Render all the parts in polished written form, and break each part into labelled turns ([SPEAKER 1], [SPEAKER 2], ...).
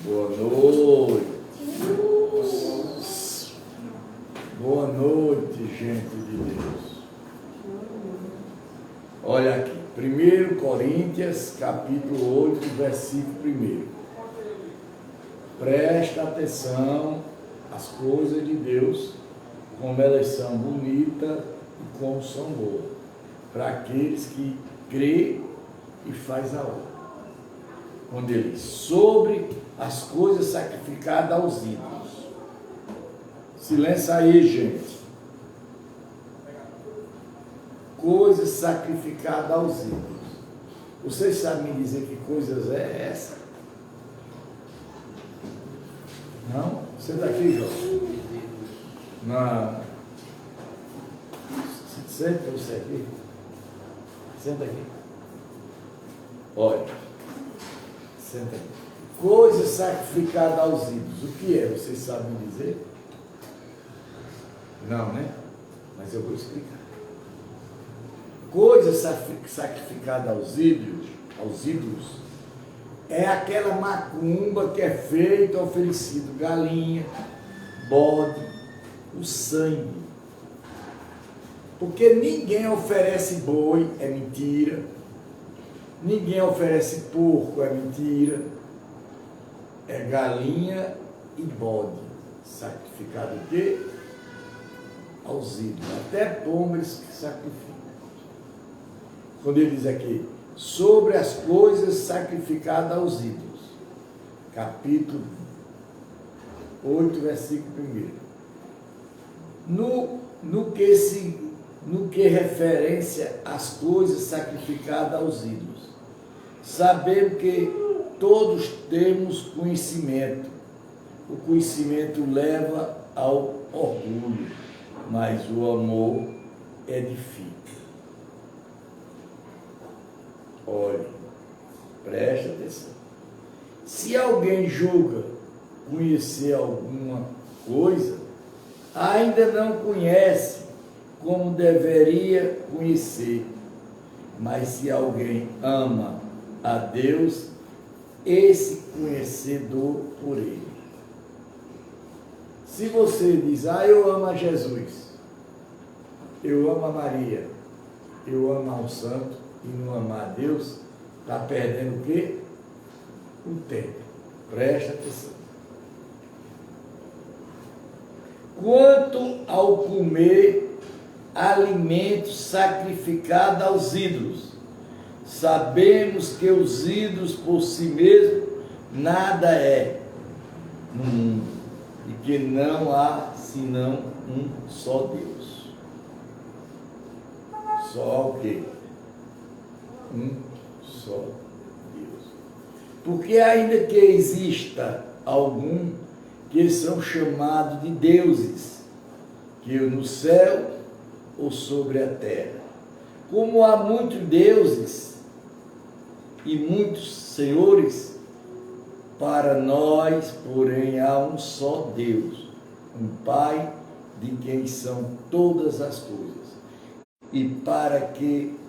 [SPEAKER 1] Boa noite. Boa noite, gente de Deus. Olha aqui, 1 Coríntios, capítulo 8, versículo 1. Presta atenção às coisas de Deus, como elas são bonitas e como são boas, para aqueles que crê e faz a obra. Quando ele diz, sobre as coisas sacrificadas aos ídolos. Silêncio aí, gente. Coisas sacrificadas aos ídolos. Vocês sabem me dizer que coisas é essa? Não? Senta aqui, João. Senta você aqui. Senta aqui. Olha. Senta aqui. Coisas sacrificadas aos ídolos. O que é? Vocês sabem dizer? Não, né? Mas eu vou explicar. Coisas sacrificadas aos ídolos, é aquela macumba que é feita, oferecido galinha, bode, o sangue. Porque ninguém oferece boi, é mentira. Ninguém oferece porco, é mentira. É galinha e bode. Sacrificado o quê? Aos ídolos. Até pombo eles sacrificam. Quando ele diz aqui, sobre as coisas sacrificadas aos ídolos. Capítulo 8, versículo 1. No que referência às coisas sacrificadas aos ídolos. Sabemos que todos temos conhecimento. O conhecimento leva ao orgulho, mas o amor edifica. Olhe, preste atenção. Se alguém julga conhecer alguma coisa, ainda não conhece como deveria conhecer. Mas se alguém ama a Deus, esse conhecedor por ele. Se você diz, eu amo a Jesus, eu amo a Maria, eu amo ao santo, e não amar a Deus, está perdendo o quê? O tempo. Presta atenção. Quanto ao comer alimentos sacrificados aos ídolos, sabemos que os ídolos por si mesmos nada é no mundo, e que não há senão um só Deus. Só o quê? Um só Deus. Porque ainda que exista algum que eles são chamados de deuses, que no céu ou sobre a terra. Como há muitos deuses e muitos senhores, para nós, porém, há um só Deus, um Pai de quem são todas as coisas. E para que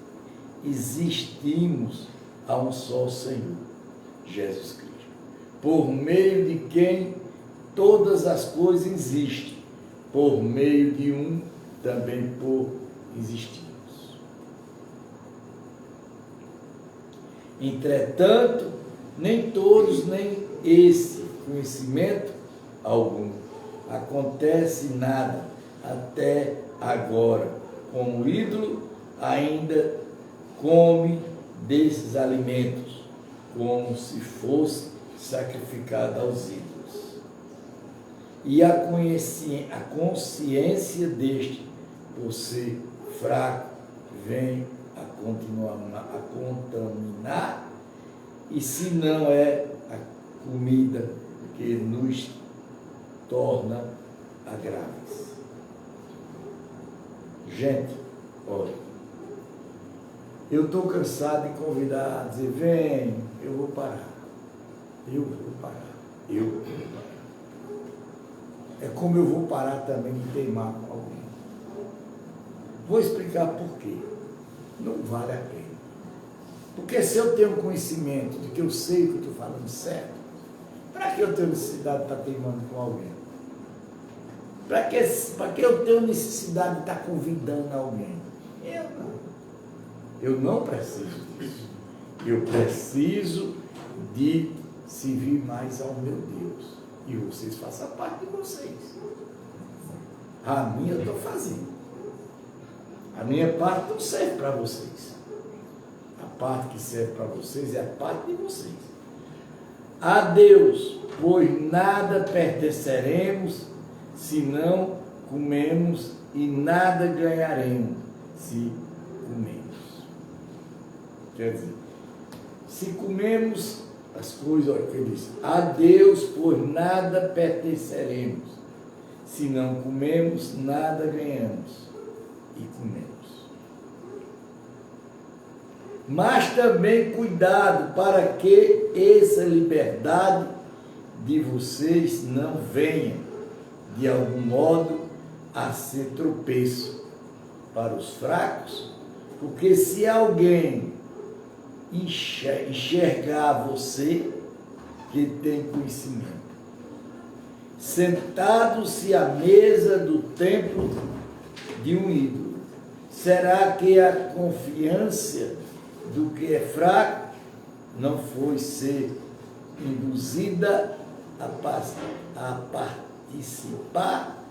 [SPEAKER 1] existimos a um só Senhor, Jesus Cristo, por meio de quem todas as coisas existem, por meio de um também por existimos. Entretanto, nem todos, nem esse conhecimento algum acontece nada até agora, como o ídolo ainda come desses alimentos, como se fosse sacrificado aos ídolos. E a consciência deste, por ser fraco, vem a contaminar, e se não é a comida que nos torna agraves. Gente, olha, eu estou cansado de convidar, dizer, vem, eu vou parar. É como eu vou parar também de teimar com alguém. Vou explicar por quê. Não vale a pena. Porque se eu tenho conhecimento de que eu sei o que eu estou falando certo, para que eu tenho necessidade de estar teimando com alguém? Para que eu tenho necessidade de estar convidando alguém? Eu não preciso disso. Eu preciso de servir mais ao meu Deus. E vocês façam parte de vocês. A minha eu estou fazendo. A minha parte não serve para vocês. A parte que serve para vocês é a parte de vocês. A Deus, pois nada pertenceremos se não comemos e nada ganharemos se comemos. Quer dizer, se comemos as coisas, olha o que ele diz, a Deus, pois nada pertenceremos se não comemos, nada ganhamos e comemos. Mas também cuidado para que essa liberdade de vocês não venha, de algum modo, a ser tropeço para os fracos, porque se alguém enxergar você, que tem conhecimento, sentado-se à mesa do templo de um ídolo, será que a confiança do que é fraco não foi ser induzida a participar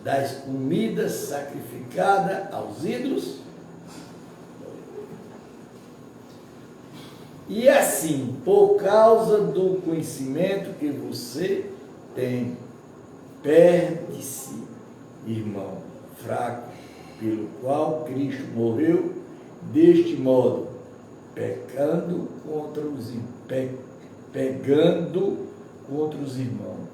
[SPEAKER 1] das comidas sacrificadas aos ídolos? E assim, por causa do conhecimento que você tem, perde-se, irmão fraco, pelo qual Cristo morreu, deste modo, pegando contra os irmãos,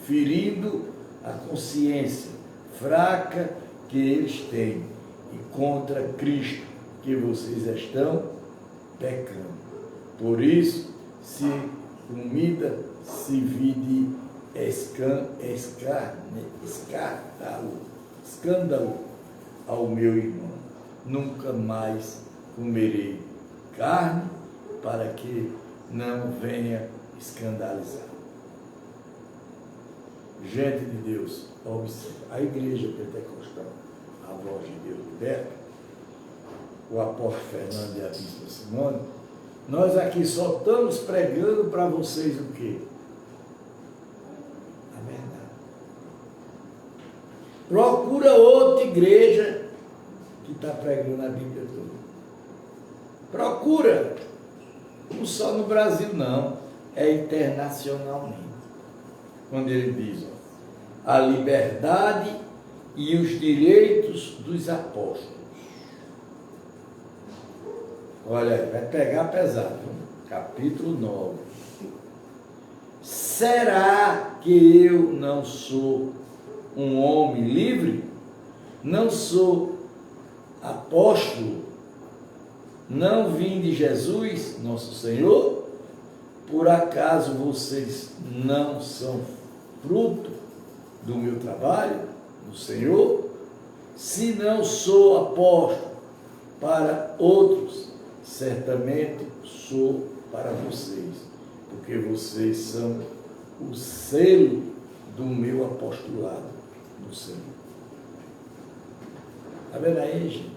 [SPEAKER 1] ferindo a consciência fraca que eles têm, e contra Cristo que vocês estão pecando. Por isso, se comida se vide escândalo ao meu irmão, nunca mais comerei carne, para que não venha escandalizar. Gente de Deus, observe, a igreja pentecostal, a voz de Deus liberta, o apóstolo Fernando e a bispa Simone, nós aqui só estamos pregando para vocês o quê? A verdade. Procura outra igreja que está pregando a Bíblia toda. Procura. Não só no Brasil, não. É internacionalmente. Quando ele diz, ó, a liberdade e os direitos dos apóstolos. Olha aí, vai pegar pesado. Capítulo 9. Será que eu não sou um homem livre? Não sou apóstolo? Não vim de Jesus, nosso Senhor? Por acaso vocês não são fruto do meu trabalho no Senhor? Se não sou apóstolo para outros, certamente sou para vocês, porque vocês são o selo do meu apostolado no Senhor. Está vendo aí, gente?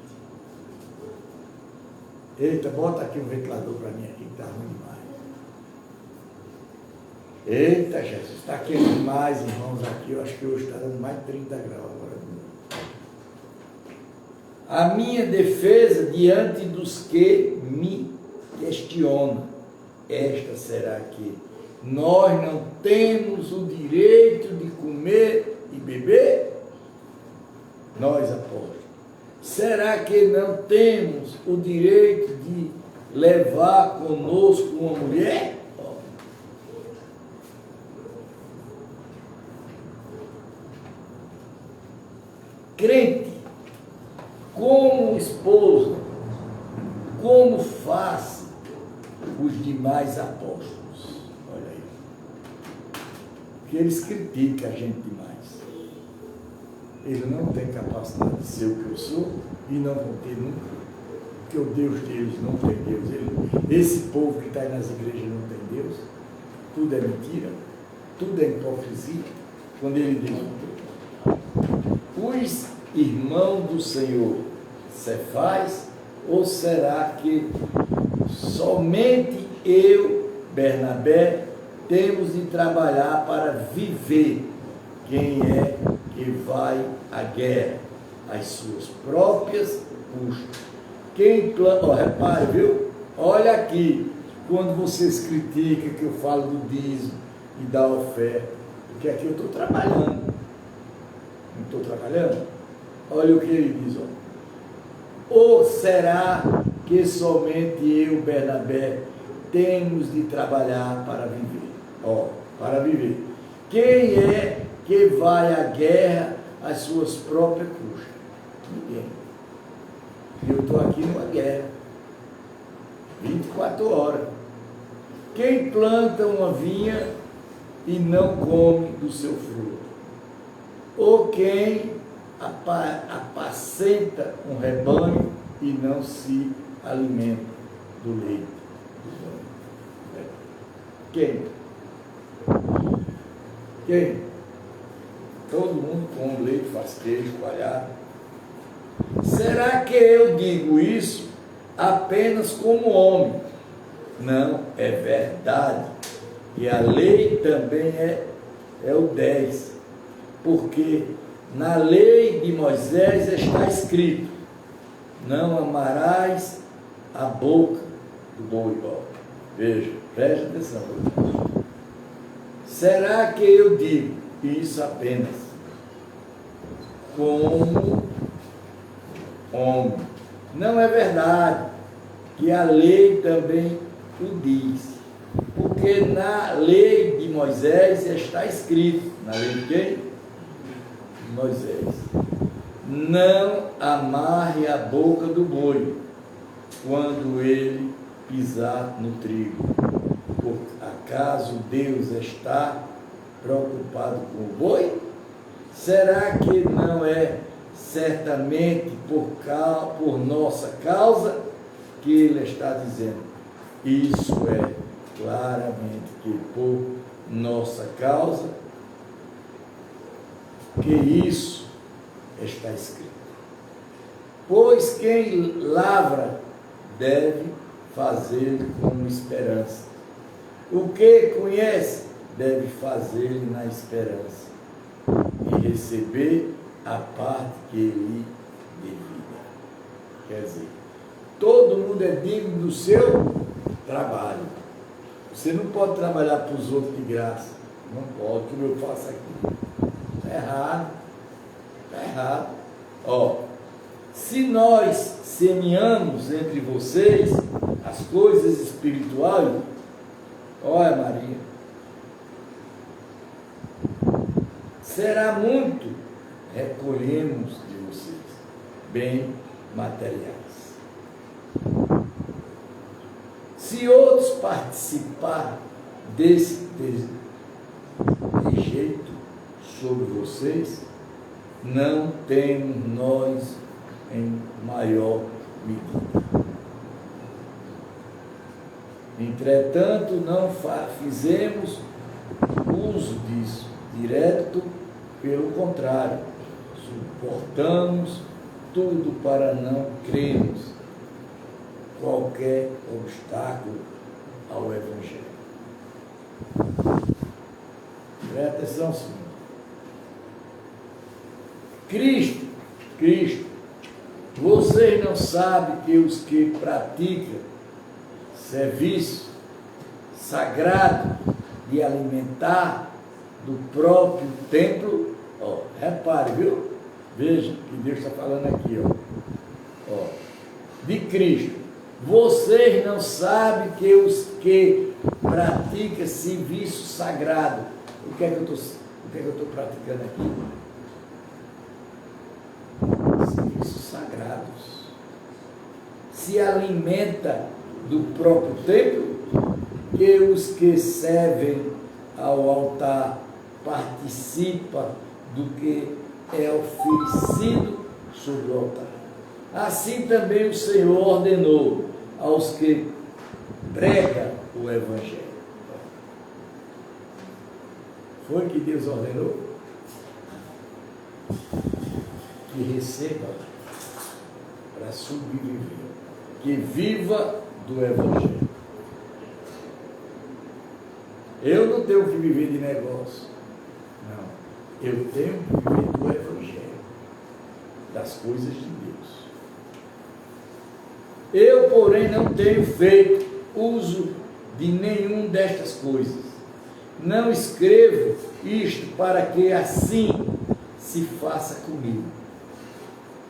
[SPEAKER 1] Eita, bota aqui um ventilador para mim aqui, que está ruim demais. Eita, Jesus, está quente demais, irmãos, aqui. Eu acho que hoje está dando mais de 30 graus agora. A minha defesa diante dos que me questionam, esta será que nós não temos o direito de comer e beber? Nós, apóstolos. Será que não temos o direito de levar conosco uma mulher? Crente, como esposa, como face os demais apóstolos. Olha aí. Porque eles criticam a gente demais. Eles não têm capacidade de ser o que eu sou e não vão ter nunca. Porque o Deus deles não tem Deus. Esse povo que está aí nas igrejas não tem Deus. Tudo é mentira. tudo é hipocrisia, quando ele diz: os irmãos do Senhor Cefais, ou será que somente eu, Bernabé, temos de trabalhar para viver? Quem é que vai à guerra? As suas próprias custas. Quem planta, repare, viu? Olha aqui, quando vocês criticam que eu falo do dízimo e da oferta, porque aqui eu estou trabalhando. Não estou trabalhando? Olha o que ele diz, ó. Ou será que somente eu, Bernabé, temos de trabalhar para viver? Ó, para viver. Quem é que vai à guerra às suas próprias custas? Ninguém. Eu estou aqui numa guerra. 24 horas. Quem planta uma vinha e não come do seu fruto? Ou quem apacenta um rebanho e não se alimenta do leite do banho? Quem? Todo mundo come leite, faz queijo, coalhado. Será que eu digo isso apenas como homem? Não, é verdade. E a lei também é o 10. Porque na lei de Moisés está escrito: não amarás a boca do boi. Veja, preste atenção. Será que eu digo isso apenas como homem? Não é verdade que a lei também o diz. Porque na lei de Moisés está escrito, na lei de quem? Moisés: não amarre a boca do boi quando ele pisar no trigo. Por acaso Deus está preocupado com o boi? Será que não é certamente por nossa causa que ele está dizendo? Isso é claramente que por nossa causa que isso está escrito. Pois quem lavra deve fazer com esperança. O que conhece deve fazer na esperança e receber a parte que lhe devida. Quer dizer, todo mundo é digno do seu trabalho. Você não pode trabalhar para os outros de graça. Não pode, como eu faço aqui. Está errado. Está errado. Ó, se nós semeamos entre vocês as coisas espirituais, olha, Maria, será muito recolhemos de vocês bem materiais. Se outros participar desse jeito sobre vocês, não temos nós em maior medida. Entretanto, não fizemos uso disso direto, pelo contrário, suportamos tudo para não crermos qualquer obstáculo ao Evangelho. Presta atenção, Senhor. Cristo, vocês não sabem que os que praticam serviço sagrado de alimentar do próprio templo, ó, repare, viu? Veja que Deus está falando aqui, ó, de Cristo. Vocês não sabem que os que praticam serviço sagrado, o que é que eu estou praticando aqui? Serviços sagrados. Se alimenta do próprio templo, que os que servem ao altar participam do que é oferecido sobre o altar. Assim também o Senhor ordenou aos que pregam o Evangelho. Foi que Deus ordenou? Que receba para sobreviver, que viva do Evangelho. Eu não tenho que viver de negócio, não. Eu tenho que viver do Evangelho, das coisas de Deus. Eu, porém, não tenho feito uso de nenhum destas coisas. Não escrevo isto para que assim se faça comigo.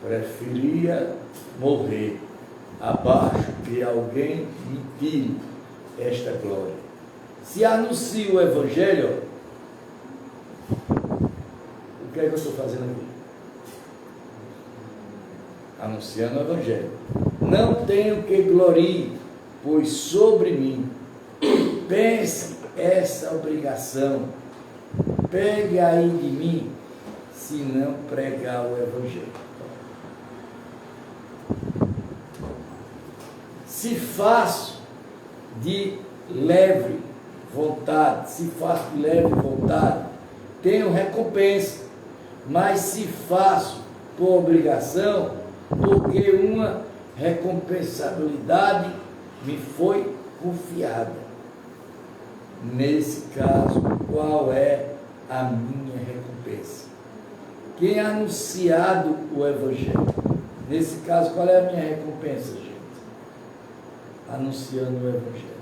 [SPEAKER 1] Preferia morrer abaixo que alguém me tire esta glória. Se anuncio o Evangelho, o que é que eu estou fazendo aqui? Anunciando o Evangelho. Não tenho que glorie, pois sobre mim pense essa obrigação. Pegue aí de mim, se não pregar o Evangelho. Se faço de leve vontade, tenho recompensa, mas se faço por obrigação, porque uma recompensabilidade me foi confiada. Nesse caso, qual é a minha recompensa? Quem é anunciado o Evangelho? Nesse caso, qual é a minha recompensa, gente? Anunciando o Evangelho.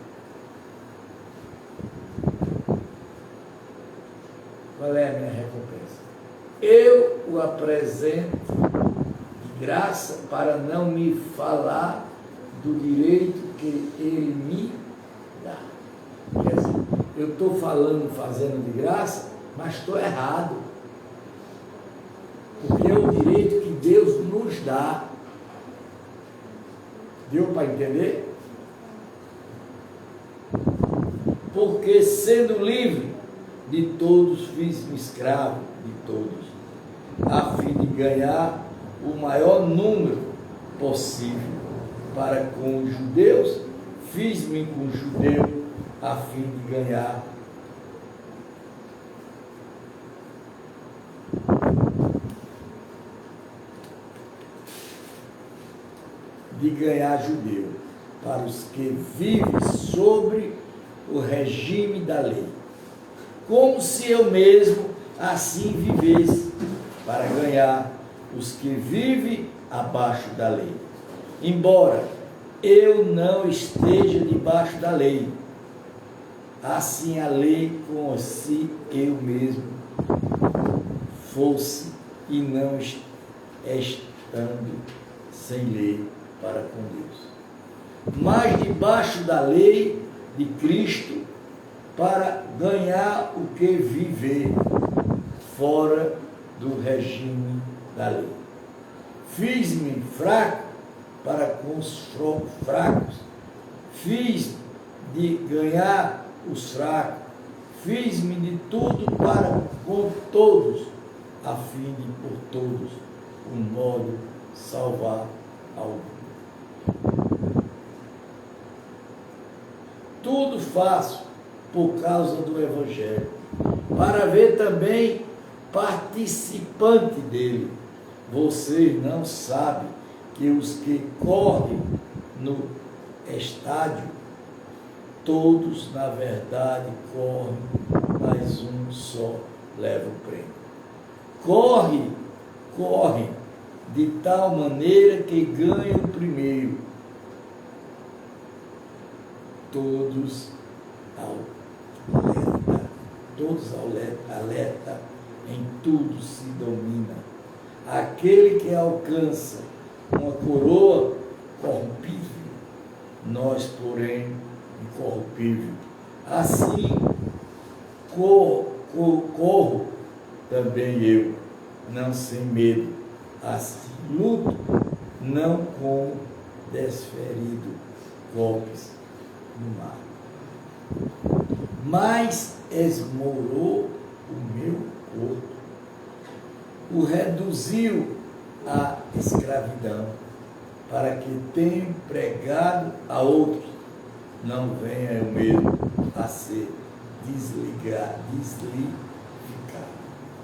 [SPEAKER 1] Qual é a minha recompensa? Eu o apresento de graça para não me falar do direito que ele me dá. Quer dizer, eu estou fazendo de graça, mas estou errado. Porque é o direito que Deus nos dá. Deu para entender? Porque sendo livre de todos, fiz-me escravo de todos, a fim de ganhar o maior número possível. Para com os judeus, fiz-me com judeu, a fim de ganhar judeu, para os que vivem sobre o regime da lei, como se eu mesmo assim vivesse, para ganhar os que vivem abaixo da lei. Embora eu não esteja debaixo da lei, assim a lei como se eu mesmo fosse e não estando sem lei para com Deus. Mas debaixo da lei de Cristo, para ganhar o que viver fora do regime da lei. Fiz-me fraco para com os fracos, fiz de ganhar os fracos, fiz-me de tudo para com todos, a fim de por todos um modo salvar algum. Tudo faço por causa do Evangelho, para ver também participante dele. Vocês não sabem que os que correm no estádio, todos na verdade correm, mas um só leva o prêmio. Correm de tal maneira que ganham o primeiro. Todos alerta, em tudo se domina. Aquele que alcança uma coroa corrompível, nós, porém, incorrupível. Assim, corro também eu, não sem medo. Assim, luto, não com desferido golpes no mar. Mas esmolou o meu corpo, o reduziu à escravidão, para que tenha pregado a outros, não venha eu mesmo a ser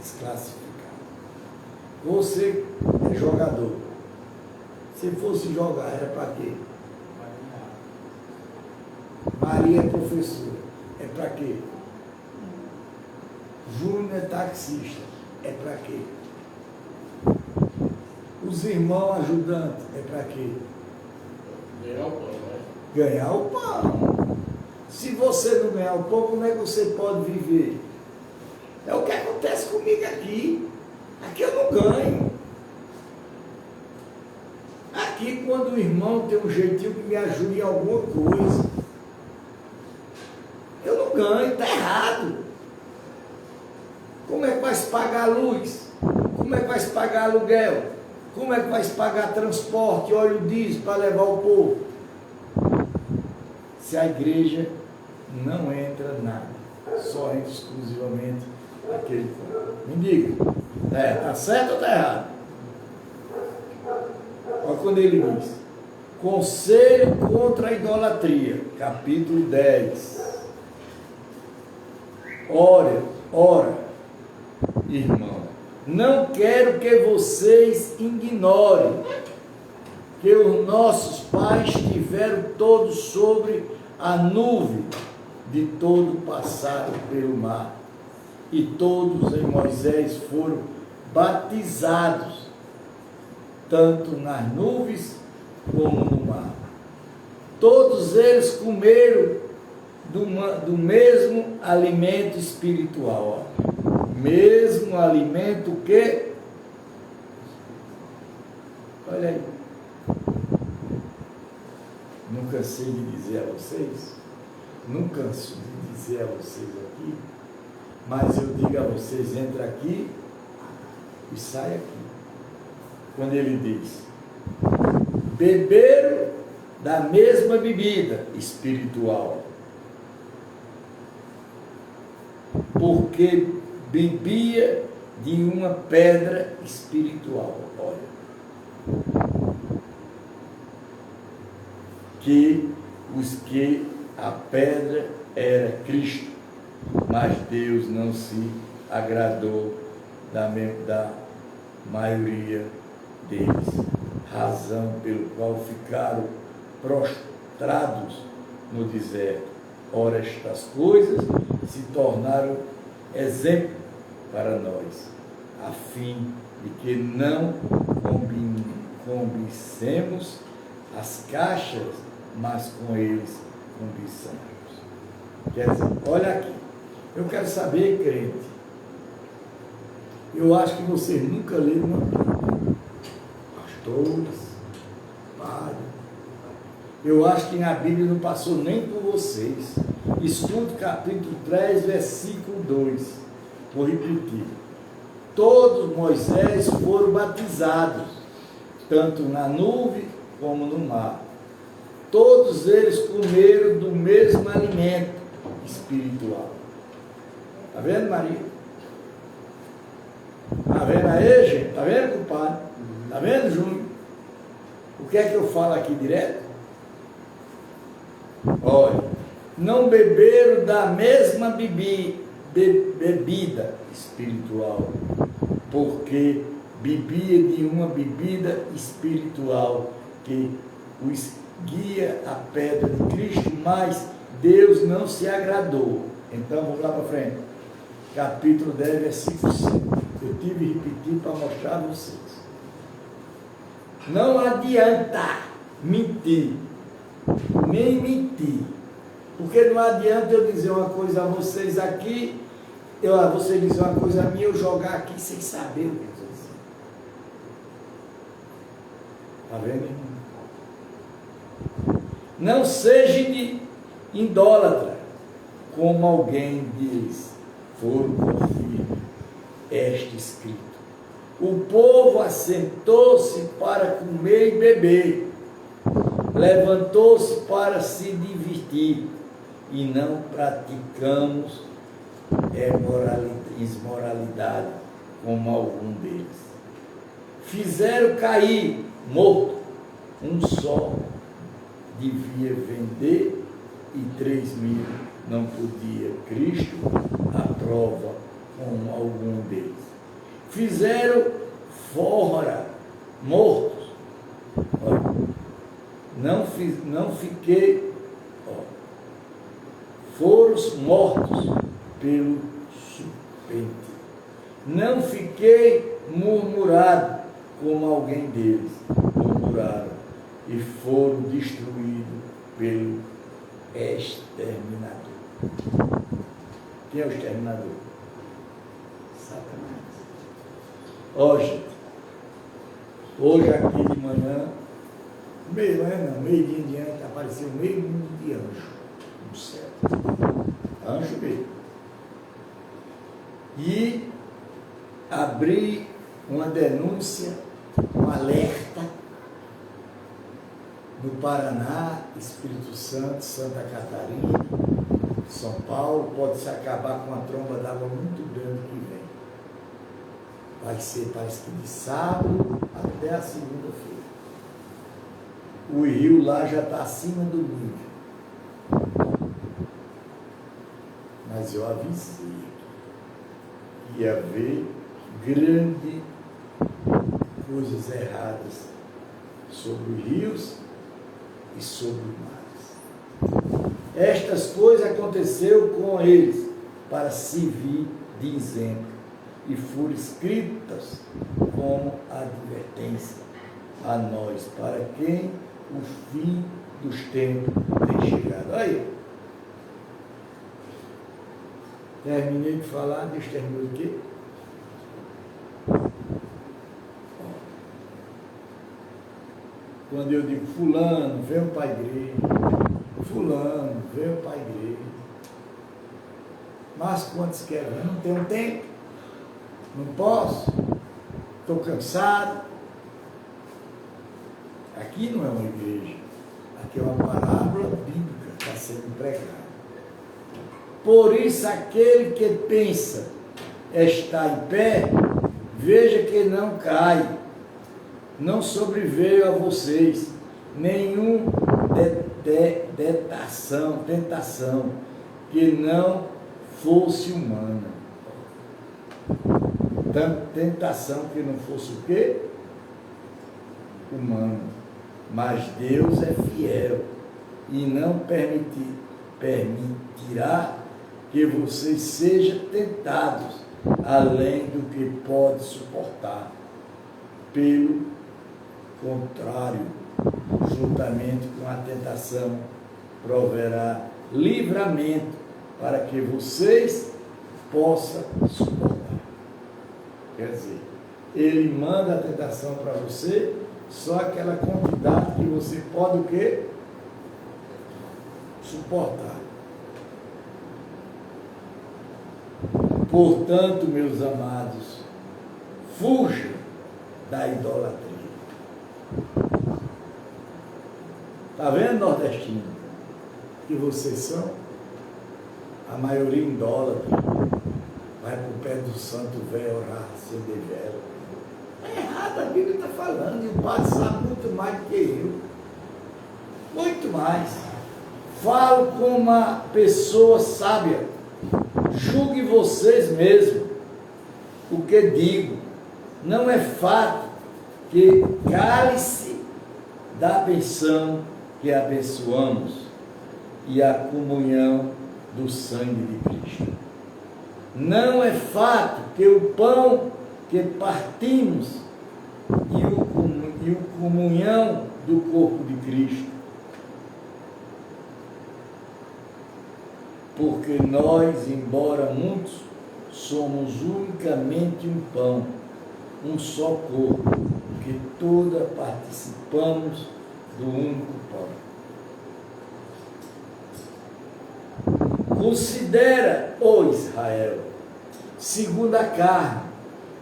[SPEAKER 1] desclassificado. Você é jogador. Se fosse jogar, era para quê? Maria é professora. É para quê? Júnior é taxista. É para quê? Os irmãos ajudantes. É para quê?
[SPEAKER 2] Ganhar o pão, né?
[SPEAKER 1] Ganhar o pão. Se você não ganhar o pão, como é que você pode viver? É o que acontece comigo aqui. Aqui eu não ganho. Aqui, quando o irmão tem um jeitinho que me ajude em alguma coisa, eu não ganho, está errado. Como é que vai se pagar a luz? Como é que vai se pagar aluguel? Como é que vai se pagar transporte, óleo diesel para levar o povo? Se a igreja não entra nada, só entra exclusivamente aquele povo. Me diga, está certo ou está errado? Olha quando ele diz, conselho contra a idolatria, capítulo 10. Ora, irmão, não quero que vocês ignorem que os nossos pais tiveram todos sobre a nuvem, de todo passaram pelo mar, e todos em Moisés foram batizados, tanto nas nuvens como no mar. Todos eles comeram do mesmo alimento espiritual. Mesmo alimento que? Olha aí. Não cansei de dizer a vocês, não canso de dizer a vocês aqui, mas eu digo a vocês, entra aqui e sai aqui. Quando ele diz, beberam da mesma bebida espiritual, porque bebia de uma pedra espiritual. Olha, que a pedra era Cristo, mas Deus não se agradou da maioria deles, razão pelo qual ficaram prostrados no deserto. Ora, estas coisas se tornaram exemplo para nós, a fim de que não combicemos as caixas, mas com eles cobiçamos. Quer dizer, olha aqui, eu quero saber, crente, eu acho que vocês nunca leram uma Bíblia, pastores, padres, eu acho que na Bíblia não passou nem por vocês. Estude capítulo 3, versículo 2. Vou repetir. Todos Moisés foram batizados, tanto na nuvem como no mar. Todos eles comeram do mesmo alimento espiritual. Está vendo, Maria? Está vendo aí, gente? Está vendo, compadre? Está vendo, Júnior? O que é que eu falo aqui direto? Olha, não beberam da mesma bebida espiritual, porque bebia de uma bebida espiritual que os guia a pedra de Cristo, mas Deus não se agradou. Então vamos lá para frente, capítulo 10, versículo 5. Eu tive que repetir para mostrar a vocês. Não adianta mentir, nem mentir, porque não adianta eu dizer uma coisa a vocês aqui, você dizer uma coisa a mim, eu jogar aqui sem saber o que eu estou dizendo. Está vendo, irmão? Não seja de idólatra, como alguém diz, foram confirme este escrito. O povo assentou-se para comer e beber, levantou-se para se divertir, e não praticamos imoralidade como algum deles. Fizeram cair morto, um só devia vender e 3.000 não podia. Cristo aprova com algum deles. fizeram fora, mortos. Olha, não fiquei, foram mortos pelo serpente. Não fiquei murmurado como alguém deles. Murmuraram e foram destruídos pelo exterminador. Quem é o exterminador? Satanás. Hoje aqui de manhã, meio-dia em diante, apareceu meio mundo de anjo no céu. Anjo mesmo. E abri uma denúncia, um alerta no Paraná, Espírito Santo, Santa Catarina, São Paulo, pode se acabar com uma tromba d'água muito grande que vem. Vai ser, parece que de sábado até a segunda-feira. O rio lá já está acima do nível. Mas eu avisei que ia haver grandes coisas erradas sobre os rios e sobre os mares. Estas coisas aconteceram com eles para servir de exemplo e foram escritas como advertência a nós, para quem o fim dos tempos tem chegado. Aí, terminei de falar, Deus terminou o quê? Quando eu digo fulano, venham para a igreja, fulano, venham para a igreja. Mas quantos querem? Eu não tenho tempo, não posso, estou cansado. Aqui não é uma igreja, aqui é uma parábola bíblica que está sendo pregada. Por isso, aquele que pensa estar em pé, veja que não cai. Não sobreveio a vocês nenhum tentação que não fosse humana. Tentação que não fosse o quê? Humana. Mas Deus é fiel e não permitirá que vocês sejam tentados além do que pode suportar. Pelo contrário, juntamente com a tentação, proverá livramento para que vocês possam suportar. Quer dizer, ele manda a tentação para você, só aquela quantidade que você pode o quê? Suportar. Portanto, meus amados, fuja da idolatria. Está vendo, nordestino? Que vocês são? A maioria idólatra. Vai para o pé do santo velho orar, acender vela. É errado, a Bíblia está falando, e o padre sabe muito mais do que eu. Muito mais. Falo como uma pessoa sábia. Julgue vocês mesmos o que digo. Não é fato que cálice da benção que abençoamos e a comunhão do sangue de Cristo. Não é fato que o pão que partimos e o comunhão do corpo de Cristo. Porque nós, embora muitos, somos unicamente um pão, um só corpo, que toda participamos do único pão. Considera, ó Israel, segundo a carne,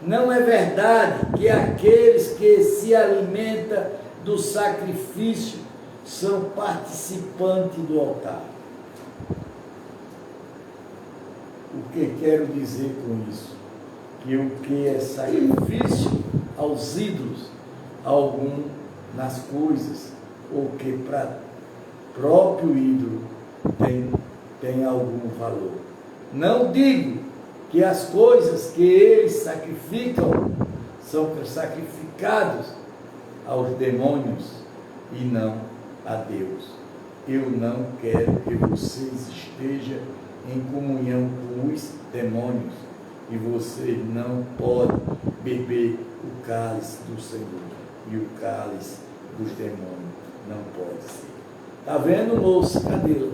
[SPEAKER 1] não é verdade que aqueles que se alimentam do sacrifício são participantes do altar. O que quero dizer com isso? Que o que é sacrifício aos ídolos, algum nas coisas, ou que para próprio ídolo tem algum valor. Não digo que as coisas que eles sacrificam são sacrificados aos demônios e não a Deus. Eu não quero que vocês estejam em comunhão com os demônios, e vocês não podem beber o cálice do Senhor, e o cálice dos demônios não pode ser. Está vendo, moço? Cadê ela?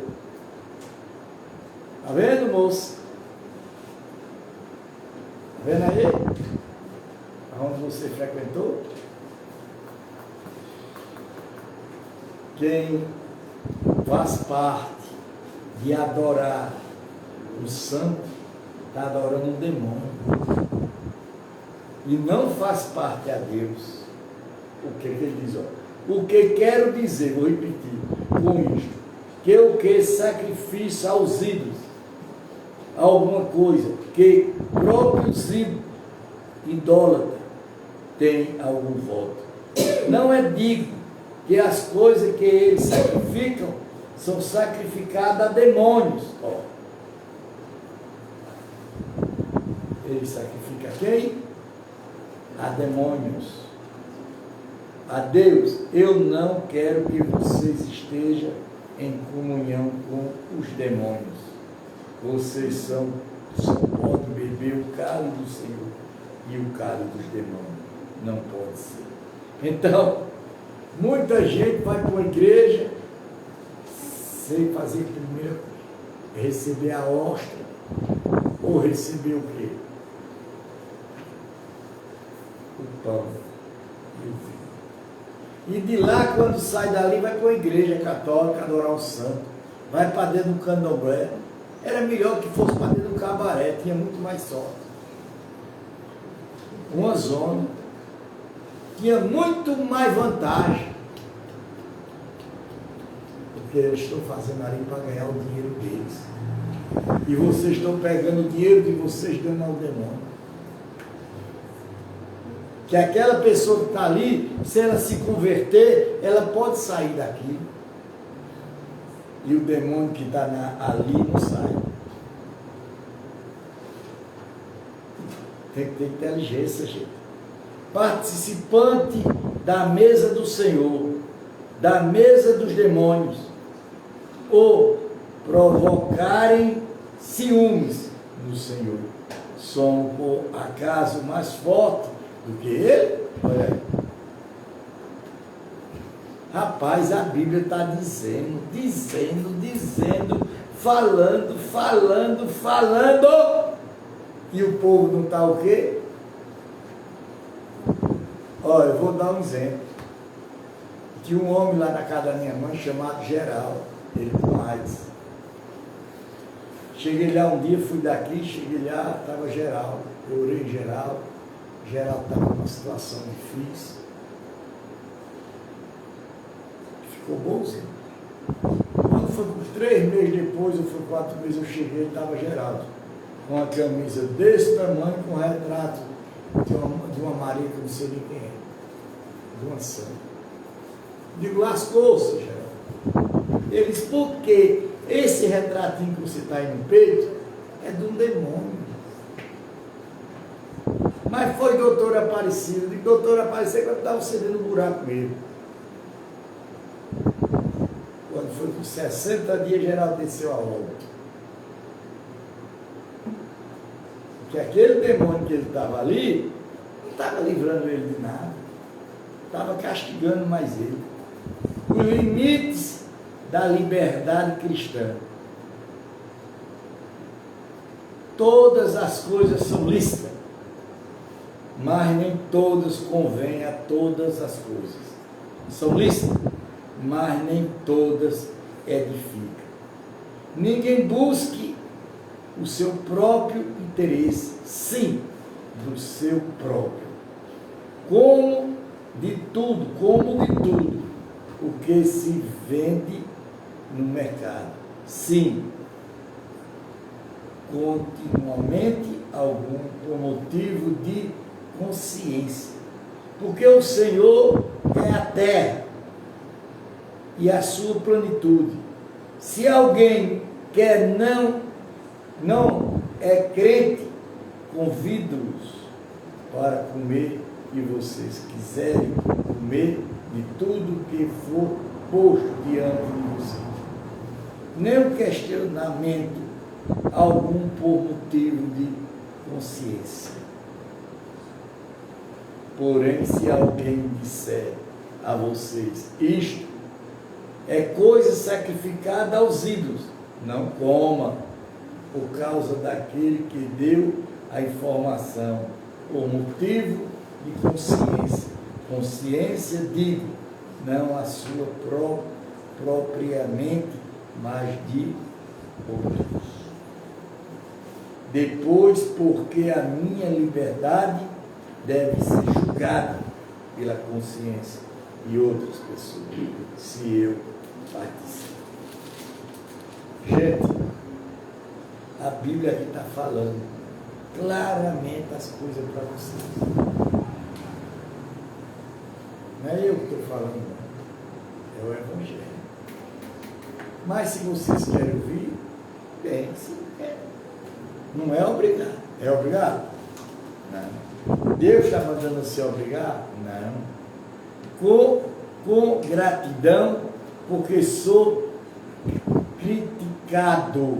[SPEAKER 1] Está vendo, moço? Está vendo aí? Aonde você frequentou? Quem faz parte de adorar o santo está adorando um demônio e não faz parte a Deus. O que ele diz? O que quero dizer, vou repetir com isto, que o que sacrifício aos ídolos, alguma coisa que próprios idólatras têm algum voto, não é digno que as coisas que eles sacrificam são sacrificadas a demônios. Ele sacrifica quem? A demônios. A Deus. Eu não quero que vocês estejam em comunhão com os demônios. Vocês só podem beber o cálice do Senhor e o cálice dos demônios. Não pode ser. Então, muita gente vai para uma igreja sem fazer primeiro receber a hóstia ou receber o quê? O pão e o vinho. E de lá, quando sai dali, vai para a igreja católica adorar o santo. Vai para dentro do candomblé. Era melhor que fosse para dentro do cabaré, tinha muito mais sorte. Uma zona. Tinha muito mais vantagem. Porque eles estão fazendo ali para ganhar o dinheiro deles. E vocês estão pegando o dinheiro de vocês dando ao demônio. Que aquela pessoa que está ali, se ela se converter, ela pode sair daqui. E o demônio que está ali não sai. Tem que ter inteligência, gente. Participante da mesa do Senhor, da mesa dos demônios, ou provocarem ciúmes no Senhor. São, por acaso, mais fortes do que ele? Olha aí. Rapaz, a Bíblia está dizendo, falando, e o povo não está o quê? Olha, eu vou dar um exemplo. Tinha um homem lá na casa da minha mãe chamado Geraldo, ele com AIDS. Cheguei lá um dia, fui daqui, cheguei lá, estava Geraldo. Eu orei em Geraldo. Geraldo estava numa situação difícil. Ficou bonzinho. Quando foi por 3 meses depois, ou foi 4 meses, eu cheguei, estava Geraldo. Com uma camisa desse tamanho, com um retrato de uma Maria que eu não sei nem quem é. De uma santa. Digo, lascou-se, Geraldo. Ele disse, por quê? Esse retratinho que você está aí no peito é de um demônio. Mas foi doutor Aparecido. Eu digo, doutor Aparecido, quando estava cedendo um buraco mesmo. Quando foi com 60 dias, Geraldo desceu a obra. Porque aquele demônio que ele estava ali, não estava livrando ele de nada. Estava castigando mais ele. Os limites da liberdade cristã. Todas as coisas são lícitas, mas nem todas convêm a todas as coisas. São lícitas, mas nem todas edificam. Ninguém busque o seu próprio interesse, sim, do seu próprio. Como de tudo, o que se vende no mercado. Sim, continuamente algum por motivo de consciência. Porque o Senhor é a terra e a sua plenitude. Se alguém quer não é crente, convido-os para comer e vocês quiserem comer de tudo que for posto diante de vocês. Nem questionamento algum por motivo de consciência. Porém, se alguém disser a vocês, isto é coisa sacrificada aos ídolos, não coma, por causa daquele que deu a informação, por motivo de consciência. Consciência, digo, não a sua propriamente, mas de outros. Depois, porque a minha liberdade deve ser julgada pela consciência de outras pessoas, se eu participo. Gente, a Bíblia aqui está falando claramente as coisas para vocês. Não é eu que estou falando, não. É o Evangelho. Mas se vocês querem ouvir, bem, se querem. Não é obrigado. É obrigado? Não. Deus está mandando você obrigar? Não. Com gratidão, porque sou criticado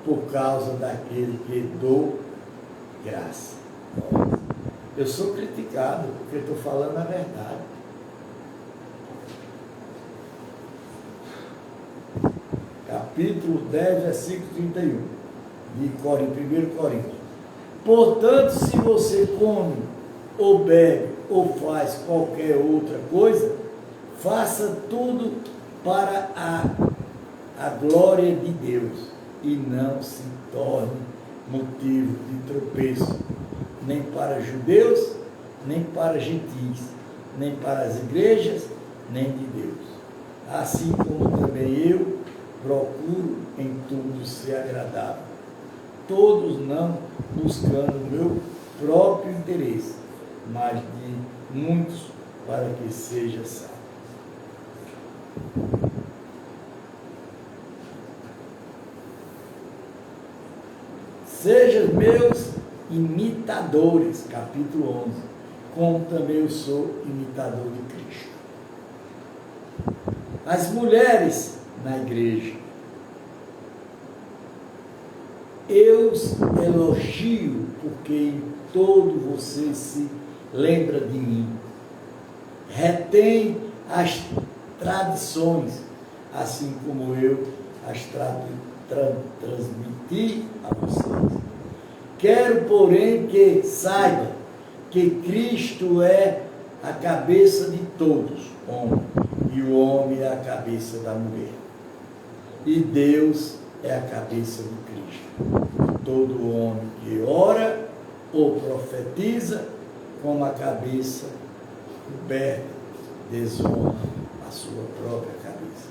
[SPEAKER 1] por causa daquele que dou graça. Eu sou criticado porque estou falando a verdade. Capítulo 10, versículo 31, de 1 Coríntios. Portanto, se você come, ou bebe, ou faz qualquer outra coisa, faça tudo para a glória de Deus, e não se torne motivo de tropeço, nem para judeus, nem para gentios, nem para as igrejas, nem de Deus. Assim como também eu procuro em tudo ser agradável, todos não buscando o meu próprio interesse, mas de muitos, para que seja salvo. Sejam meus imitadores, capítulo 11, como também eu sou imitador de Cristo. As mulheres na igreja, eu os elogio porque em todo você se lembra de mim, retém as tradições, assim como eu as transmiti a vocês. Quero, porém, que saiba que Cristo é a cabeça de todos, homem, e o homem é a cabeça da mulher. E Deus é a cabeça de Cristo. Todo homem que ora ou profetiza com a cabeça coberta, desonra a sua própria cabeça.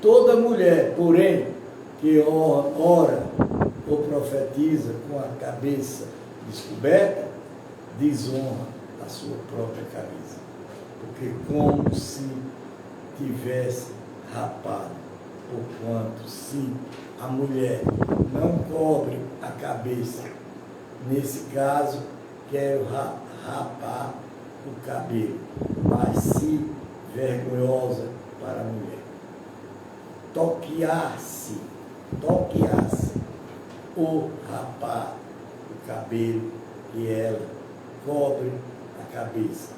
[SPEAKER 1] Toda mulher, porém, que ora ou profetiza com a cabeça descoberta, desonra a sua própria cabeça. Porque como se tivesse rapado, porquanto se a mulher não cobre a cabeça, nesse caso, quero rapar o cabelo, mas se vergonhosa para a mulher. Toquear-se, ou rapar o cabelo que ela cobre a cabeça.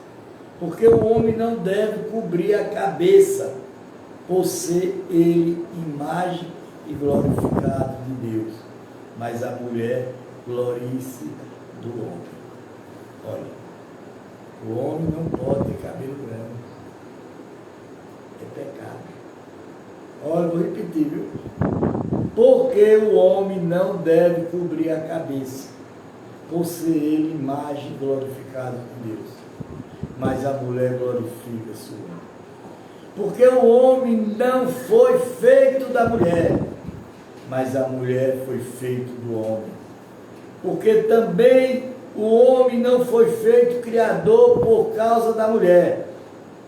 [SPEAKER 1] Porque o homem não deve cobrir a cabeça, por ser ele imagem e glorificado de Deus, mas a mulher glorie-se do homem. Olha, o homem não pode ter cabelo branco, é pecado. Olha, vou repetir, viu? Porque o homem não deve cobrir a cabeça, por ser ele imagem e glorificado de Deus, mas a mulher glorifica a sua. Porque o homem não foi feito da mulher, mas a mulher foi feito do homem. Porque também o homem não foi feito criador por causa da mulher,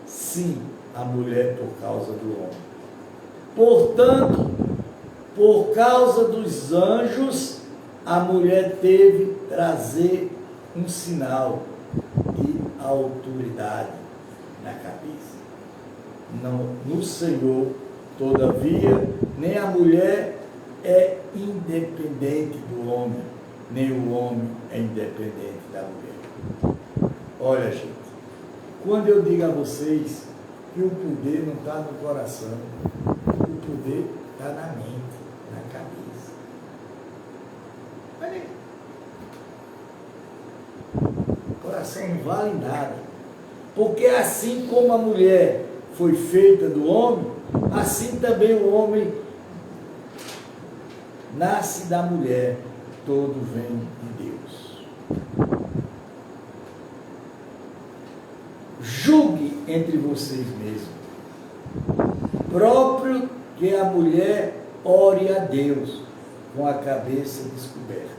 [SPEAKER 1] sim, a mulher por causa do homem. Portanto, por causa dos anjos, a mulher teve trazer um sinal de autoridade na cabeça. Não, no Senhor, todavia, nem a mulher é independente do homem, nem o homem é independente da mulher. Olha, gente, quando eu digo a vocês que o poder não está no coração, o poder está na mente, na cabeça. Olha aí. O coração não vale nada. Porque assim como a mulher foi feita do homem, assim também o homem nasce da mulher, todo vem de Deus. Julgue entre vocês mesmos. Próprio que a mulher ore a Deus com a cabeça descoberta.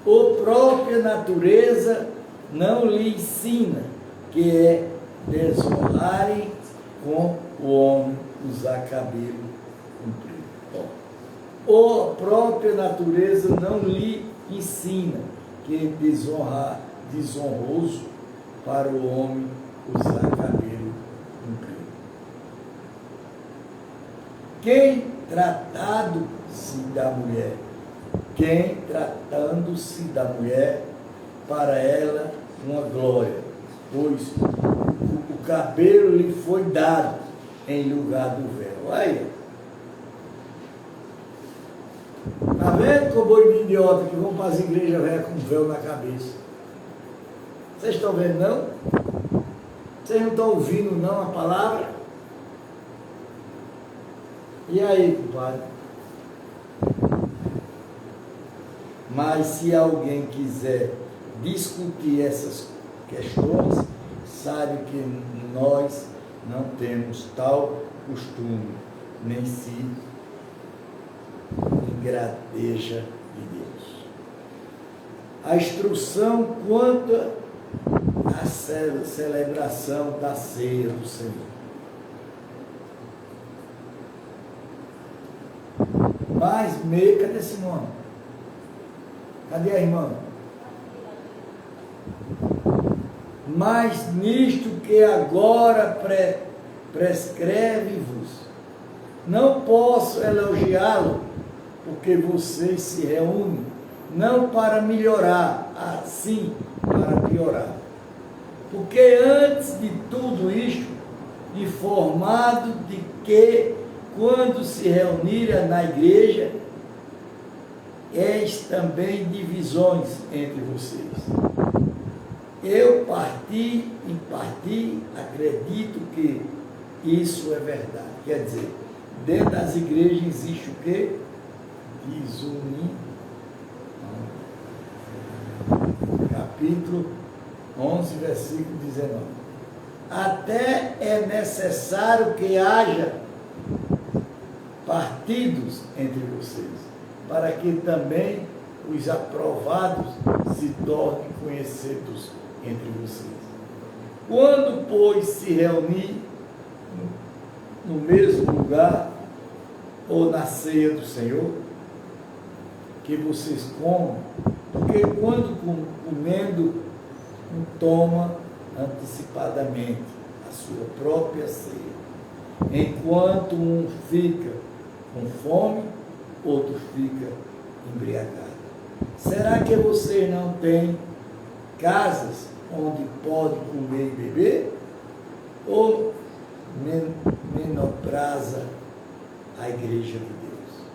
[SPEAKER 1] Ou própria natureza não lhe ensina que é desonrarem com o homem usar cabelo comprido. Ou a própria natureza não lhe ensina que é desonroso para o homem usar cabelo comprido. Quem tratando-se da mulher, para ela uma glória, pois o cabelo lhe foi dado em lugar do véu. Aí, tá vendo como boi de idiota que vão para as igrejas velhas com véu na cabeça? Vocês estão vendo, não? Vocês não estão ouvindo, não, a palavra? E aí, compadre? Mas se alguém quiser discutir essas questões, sabe que nós não temos tal costume, nem se engradeja de Deus. A instrução quanto à celebração da ceia do Senhor. Mas, cadê Simone? Cadê a irmã? Mas nisto que agora prescreve-vos, não posso elogiá-lo, porque vocês se reúnem, não para melhorar, assim para piorar. Porque antes de tudo isto, informado de que, quando se reunirem na igreja, eis também divisões entre vocês. Eu em parti, acredito que isso é verdade. Quer dizer, dentro das igrejas existe o quê? Capítulo 11, versículo 19. Até é necessário que haja partidos entre vocês, para que também os aprovados se tornem conhecidos entre vocês. Quando, pois, se reunir no mesmo lugar, ou na ceia do Senhor, que vocês comam, porque quando comendo, um toma antecipadamente a sua própria ceia, enquanto um fica com fome, outro fica embriagado. Será que vocês não têm casas onde pode comer e beber? Ou menospreza a igreja de Deus?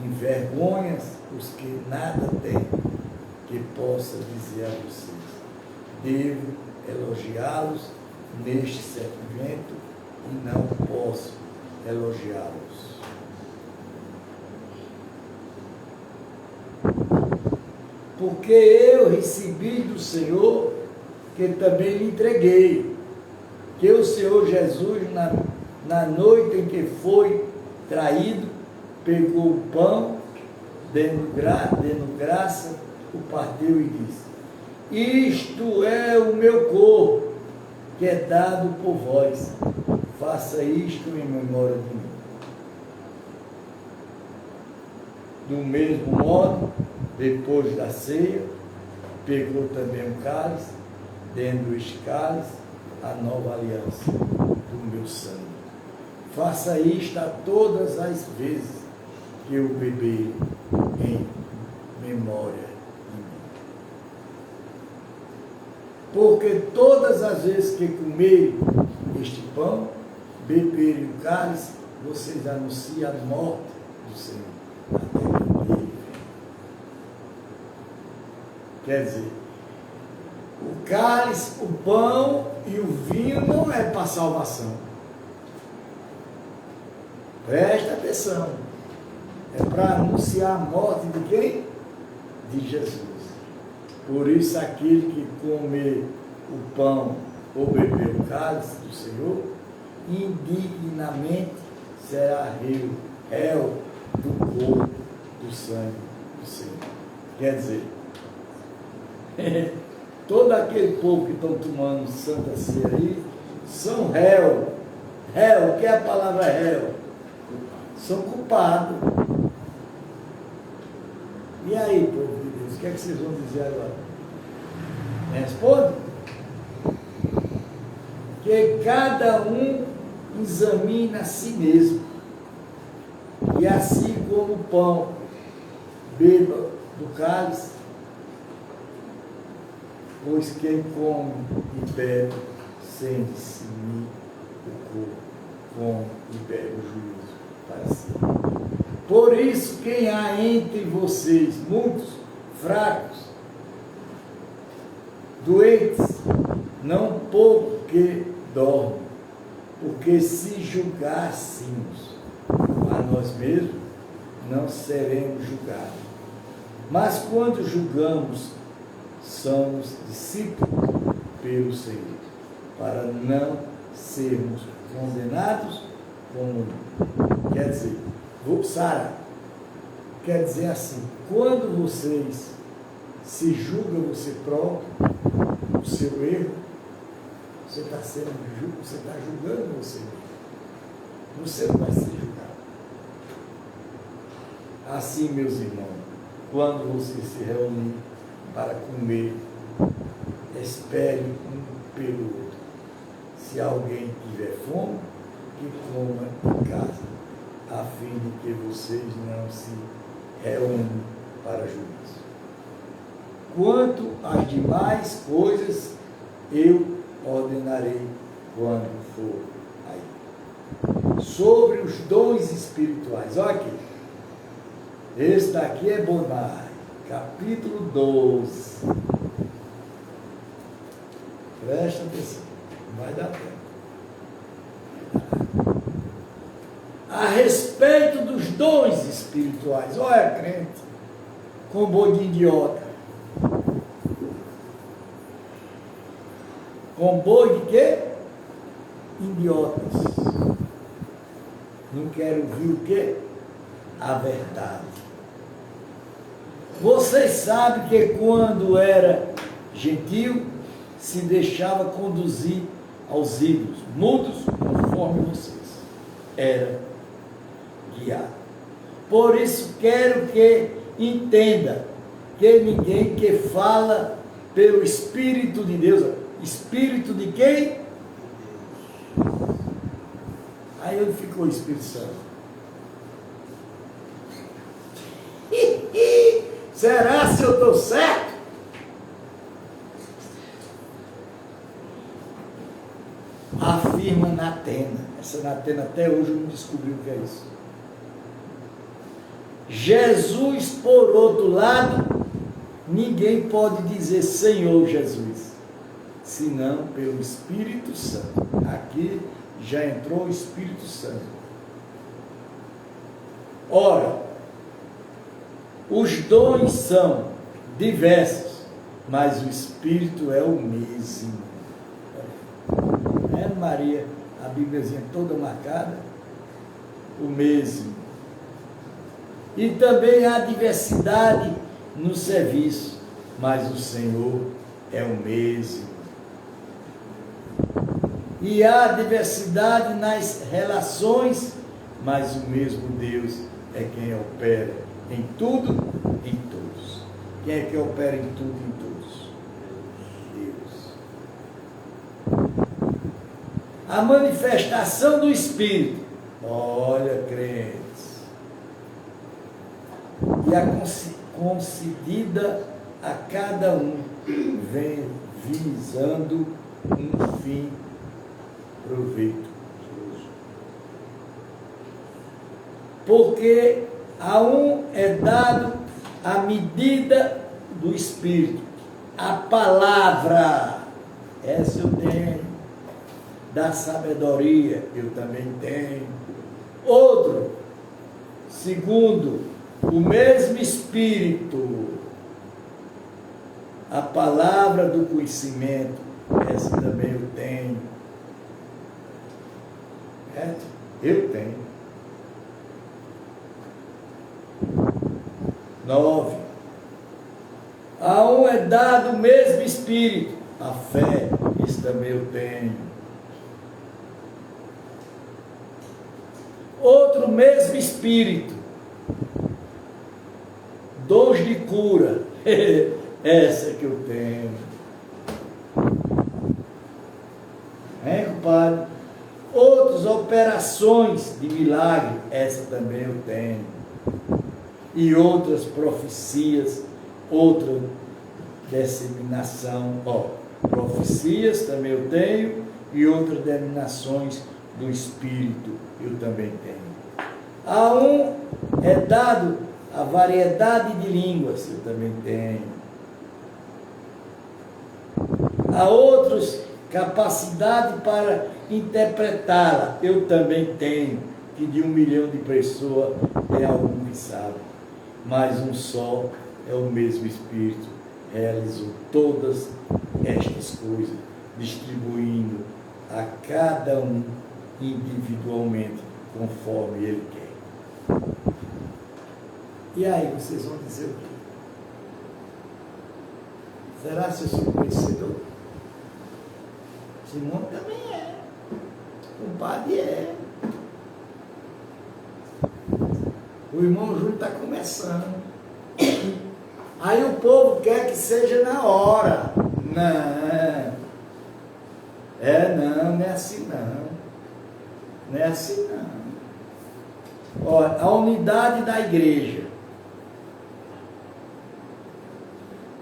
[SPEAKER 1] Envergonhas os que nada têm, que possa dizer a vocês: devo elogiá-los neste servimento e não posso elogiá-los. Porque eu recebi do Senhor, que também lhe entreguei, que o Senhor Jesus, na noite em que foi traído, pegou o pão, dando graça, o partiu e disse: isto é o meu corpo, que é dado por vós. Faça isto em memória de mim. do mesmo modo, depois da ceia, pegou também um cálice, dentro deste cálice, a nova aliança do meu sangue. Faça isto a todas as vezes que eu beber em memória de mim. Porque todas as vezes que comerem este pão, beberem o cálice, vocês anunciam a morte do Senhor, até que ele venha. Quer dizer, o cálice, o pão e o vinho não é para salvação. Presta atenção. É para anunciar a morte de quem? De Jesus. Por isso, aquele que comer o pão ou beber o cálice do Senhor, indignamente será réu do corpo, do sangue do Senhor. Quer dizer, todo aquele povo que estão tomando Santa Ceia aí, são réu. Réu, o que é a palavra réu? São culpados. E aí, povo de Deus, o que é que vocês vão dizer agora? Responde. Que cada um examina a si mesmo. E assim como o pão beba do cálice, pois quem come e bebe sem discernir o corpo, come e bebe o juízo para si. Por isso, quem há entre vocês muitos fracos, doentes, não porque dormem, porque se julgássemos a nós mesmos, não seremos julgados. Mas quando julgamos, somos discípulos pelo Senhor, para não sermos condenados como quer dizer, Sara, quer dizer assim, quando vocês se julgam você próprio, o seu erro, você está julgando você mesmo. Você não vai ser julgado. Assim, meus irmãos, quando vocês se reúnem para comer, espere um pelo outro. Se alguém tiver fome, que coma em casa, a fim de que vocês não se reúnam para juízo. Quanto às demais coisas, eu ordenarei quando for aí. Sobre os dons espirituais, olha aqui. Esse daqui é Bonai, capítulo 12. Presta atenção, não vai dar tempo. A respeito dos dons espirituais, olha, crente, com boi de idiota. Com boi de quê? Idiotas. Não quero ouvir o quê? A verdade. Vocês sabem que quando era gentil, se deixava conduzir aos ídolos, mudos conforme vocês. Era guiado. Por isso quero que entenda que ninguém que fala pelo Espírito de Deus, Espírito de quem? Aí onde ficou o Espírito Santo? Será se eu estou certo? Afirma Natena. Essa Natena até hoje eu não descobri o que é isso. Jesus, por outro lado, ninguém pode dizer Senhor Jesus, senão pelo Espírito Santo. Aqui já entrou o Espírito Santo. Ora, os dons são diversos, mas o Espírito é o mesmo. É, Maria, a Bíbliazinha toda marcada, o mesmo. E também há diversidade no serviço, mas o Senhor é o mesmo. E há diversidade nas relações, mas o mesmo Deus é quem opera Em tudo, em todos. Quem é que opera em tudo e em todos? Deus. A manifestação do Espírito. Olha, crentes. E a concedida a cada um, vem visando um fim proveitoso. Porque a um é dado a medida do Espírito, a palavra, essa eu tenho, da sabedoria eu também tenho. Outro, segundo, o mesmo Espírito, a palavra do conhecimento, essa também eu tenho. Eu tenho. 9. A um é dado o mesmo Espírito, a fé, isso também eu tenho. Outro mesmo Espírito, dons de cura, essa que eu tenho. Compadre? Outras operações de milagre, essa também eu tenho. E outras profecias, outra disseminação, profecias também eu tenho, e outras disseminações do Espírito eu também tenho. A um é dado a variedade de línguas, eu também tenho. A outros capacidade para interpretá-la, eu também tenho, que de 1 milhão de pessoas é algum que sabe. Mas um só é o mesmo Espírito, realizou todas estas coisas, distribuindo a cada um individualmente, conforme Ele quer. E aí, vocês vão dizer o quê? Será que eu sou conhecedor? Simão também é. O padre é. O irmão Júlio está começando. Aí o povo quer que seja na hora. Não. Não é assim não. Não é assim não. Olha, a unidade da igreja.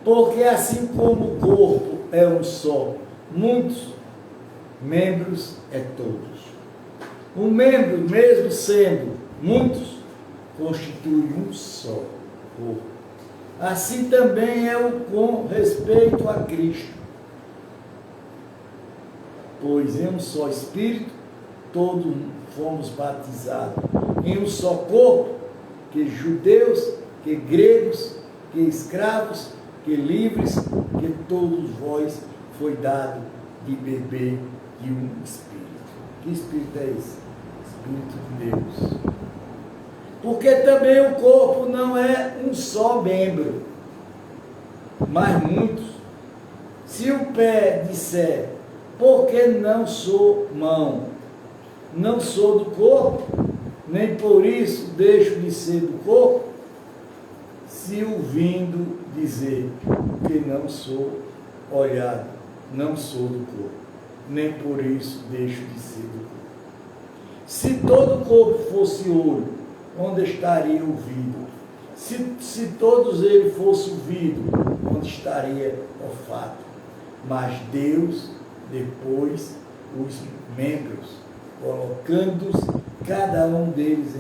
[SPEAKER 1] Porque assim como o corpo é um só, muitos membros é todos. Um membro, mesmo sendo muitos, constitui um só corpo. Assim também é o com respeito a Cristo. Pois em um só Espírito, todos fomos batizados em um só corpo, que judeus, que gregos, que escravos, que livres, que todos vós foi dado de beber de um Espírito. Que Espírito é esse? Espírito de Deus. Porque também o corpo não é um só membro, mas muitos. Se o pé disser, porque não sou mão, não sou do corpo, nem por isso deixo de ser do corpo, se ouvindo dizer que não sou olhado, não sou do corpo, nem por isso deixo de ser do corpo. Se todo o corpo fosse olho, onde estaria o ouvido? Se todos eles fossem ouvido, onde estaria o olfato? Mas Deus, depois, os membros, colocando-os, cada um deles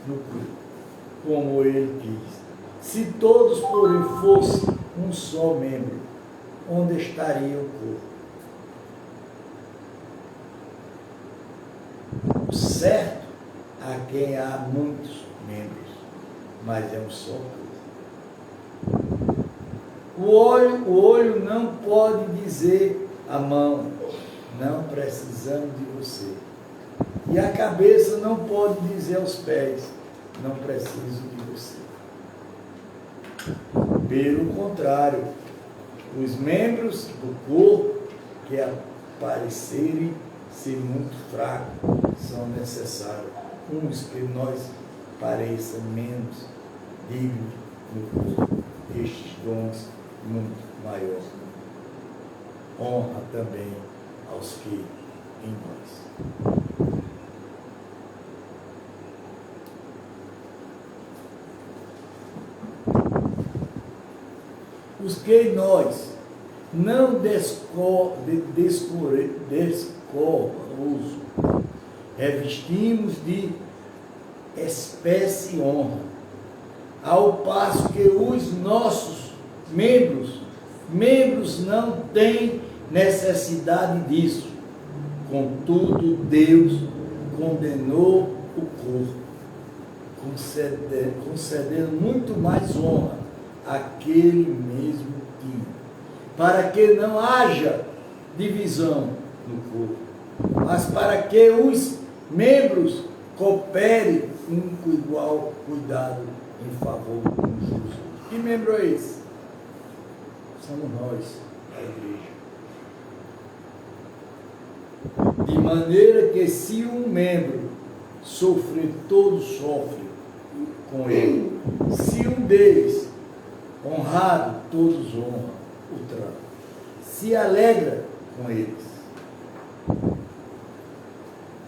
[SPEAKER 1] no corpo, como Ele quis. Se todos, porém, fossem um só membro, onde estaria o corpo? O certo a quem há muitos membros, mas é um só corpo. O olho não pode dizer à mão, não precisamos de você. E a cabeça não pode dizer aos pés, não preciso de você. Pelo contrário, os membros do corpo que aparecerem ser muito fracos são necessários. Uns que nós pareça menos digno no corpo estes dons muito maiores. Honra também aos que em nós. Os que em nós não descorroso, revestimos de espécie e honra, ao passo que os nossos membros não têm necessidade disso. Contudo, Deus condenou o corpo, concedendo muito mais honra àquele mesmo tinha, para que não haja divisão no corpo, mas para que os membros cooperem com igual cuidado em favor uns dos outros. Que membro é esse? Somos nós, a igreja. De maneira que se um membro sofrer, todos sofrem com ele. Se um deles honrado, todos honram o trão. Se alegra com eles.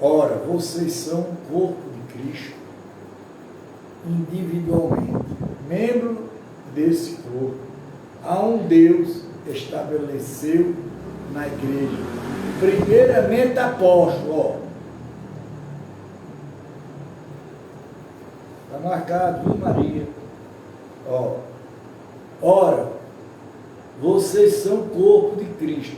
[SPEAKER 1] Ora, vocês são o corpo de Cristo, individualmente, membro desse corpo. Há um Deus estabeleceu na igreja, primeiramente apóstolo, está marcado, viu, Maria? Ora, vocês são o corpo de Cristo,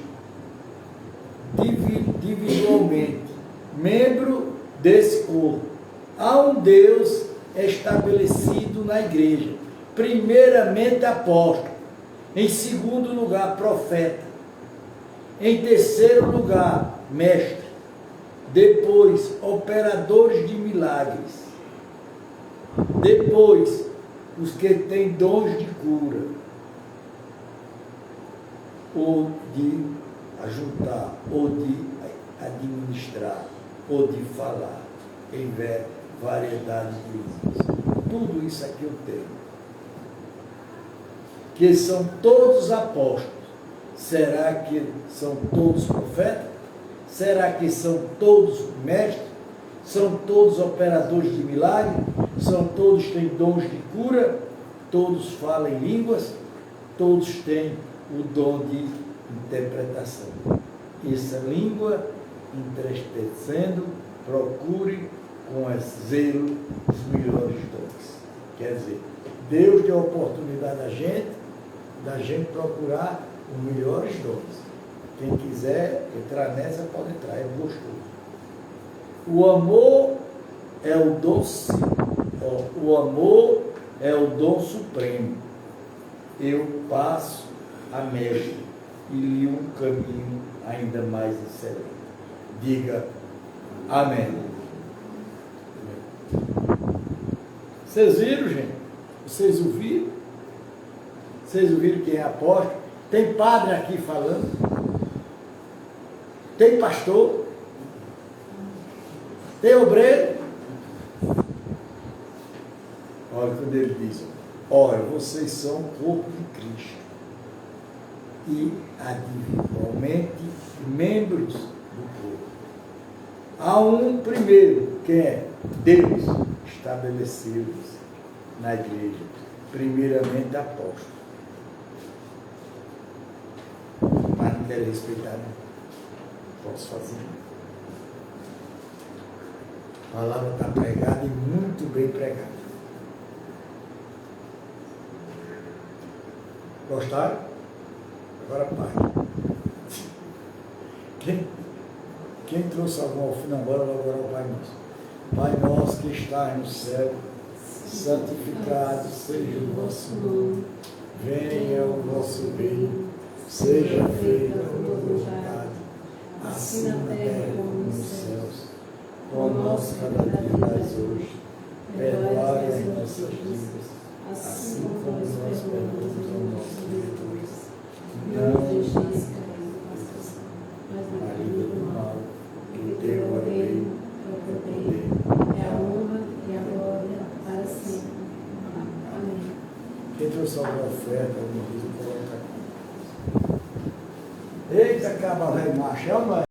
[SPEAKER 1] individualmente, membro desse corpo. Há um Deus estabelecido na igreja, primeiramente apóstolo, em segundo lugar profeta, em terceiro lugar mestre, depois operadores de milagres, depois os que têm dons de cura, ou de ajuntar, ou de administrar, ou de falar, em variedade de línguas. Tudo isso aqui eu tenho. Que são todos apóstolos. Será que são todos profetas? Será que são todos mestres? São todos operadores de milagre? São todos têm dons de cura? Todos falam em línguas? Todos têm o dom de interpretação. Essa língua, entristecendo, procure com zelo os melhores dons. Quer dizer, Deus deu a oportunidade da gente procurar os melhores dons. Quem quiser entrar nessa, pode entrar, é gostoso. O amor é o dom, o amor é o dom supremo. Eu passo a mestre e li um caminho ainda mais excelente. Diga amém. Vocês viram, gente? Vocês ouviram? Vocês ouviram quem é apóstolo? Tem padre aqui falando? Tem pastor? Tem obreiro? Olha quando ele diz: ora, vocês são o corpo de Cristo e individualmente membros do corpo. Há um primeiro, que é Deus, estabeleceu-os na igreja, primeiramente apóstolo. Mas não quero respeitar, não posso fazer. A palavra está pregada e muito bem pregada. Gostaram? Agora, Pai. Quem trouxe algum ao fim, agora vai orar o Pai Nosso. Pai nosso que estás no céu, santificado seja o vosso nome. Venha o vosso reino. Seja feita a tua vontade, assim na terra como nos céus. O nosso cada dia dai hoje. Perdoai as nossas dívidas, assim como nós perdoamos aos nossos devedores. Não deixeis cair em tentação, mas livrai-nos do mal, que teu é o reino, é o poder, é a honra e a glória para sempre. Amém. sobra oferta, alguma coisa, coloca aqui. Eita, cabra velho macho, é ou não é?